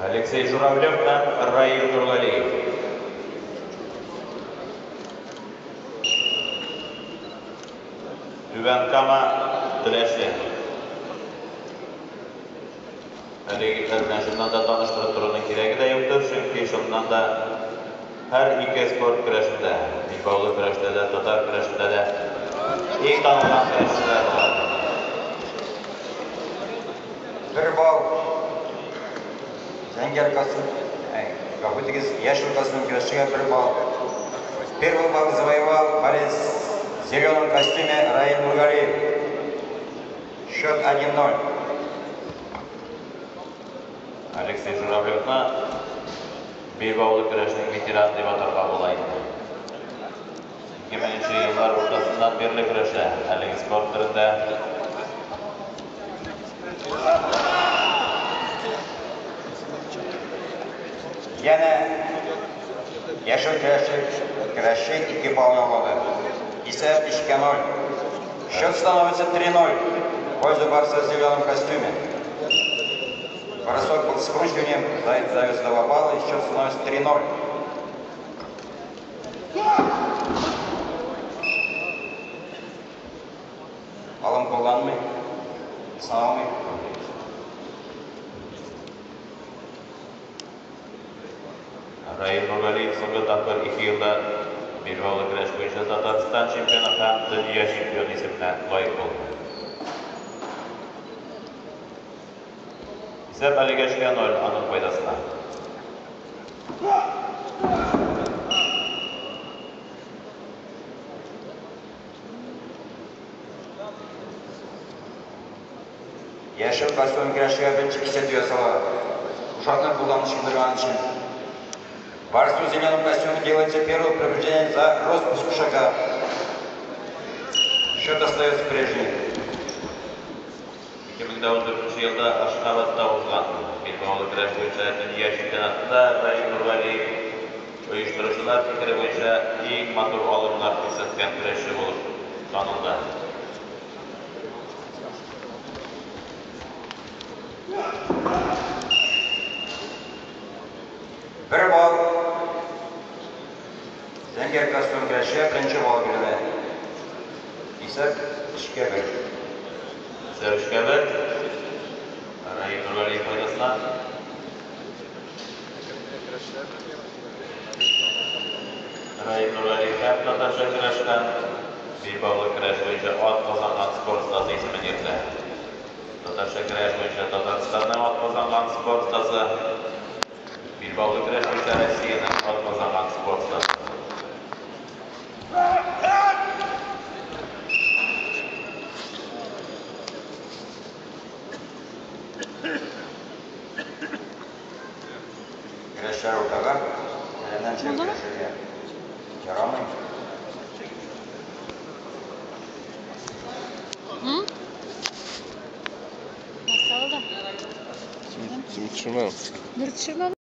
Алексей Журавлев һәм Раил Нургалиев. Түбән Кама Теләше. Әлеге кәрнәшеннән да таныштырып торуның кирәге дә юктыр, чөнки шуннан да һәр ике спорт көрәшендә, баулы көрәштә дә, татар көрәшендә дә иң танылган көрәшчеләр бар. Бер бал. Зәңгәр Касым, Габытыгыз Яшел Касым көрәшчегә бер бал. Первый бал завоевал борец в зеленом костюме Раил Нургалиев. Счет 1-0. Алексей Журавлевна бейбаулы көрәшнең ветераны дип атарга була инде. 2000 еллар уртасыннан бирле көрәшә әлеге спорт төрендә. Яна Яшел көрәшче 2 балны алды. Исәп 3-0. Счет становится 3-0 в пользу борца в зеленом костюме. Бросок был скручиванием, Заяц завез 2 балла, и счет становится 3-0. Алым қолданмай, саналмай. Раил Нургалиев соңгы тапкыр 2 елда бейбаулы көрәш буенча Татарстан чемпионы һәм дөнья чемпионы исеменә лайык булды. Исәп әлегә 3-0 аның файдасына. Яшел костюм көрәшчегә беренче кисәтү ясала. Ушакны кулланышындырган өчен. Борцу в зеленом костюме делается первое предупреждение за распуск ушака. Счет остается прежним. 2014 елда Ашхабадта узган бейбаулы көрәш буенча дөнья чемпионатында Раил Нургалиев оештыручылар фикере буенча иң матур алымнар күрсәткән көрәшче булып танылды. Бер бал. Зәңгәр костюм көрәшчегә беренче бал бирелә. Исәп 3-1. Сәрүшкәбет Раил Нургалиев файдасына. Раил Нургалиев һәм татарча көрәштән бейбаулы көрәш буенча ат казанган спорт стасы исемен йөртә. Татарча көрәш буенча Татарстанның ат казанган спорт стасы, бейбаулы көрәш буенча Россиянең ат казанган спорт стасы. Көрәшчеләр уртага, әлемнән чыгып көрәшергә ярамый. Nasıl oldu? Şimdi düşürmem.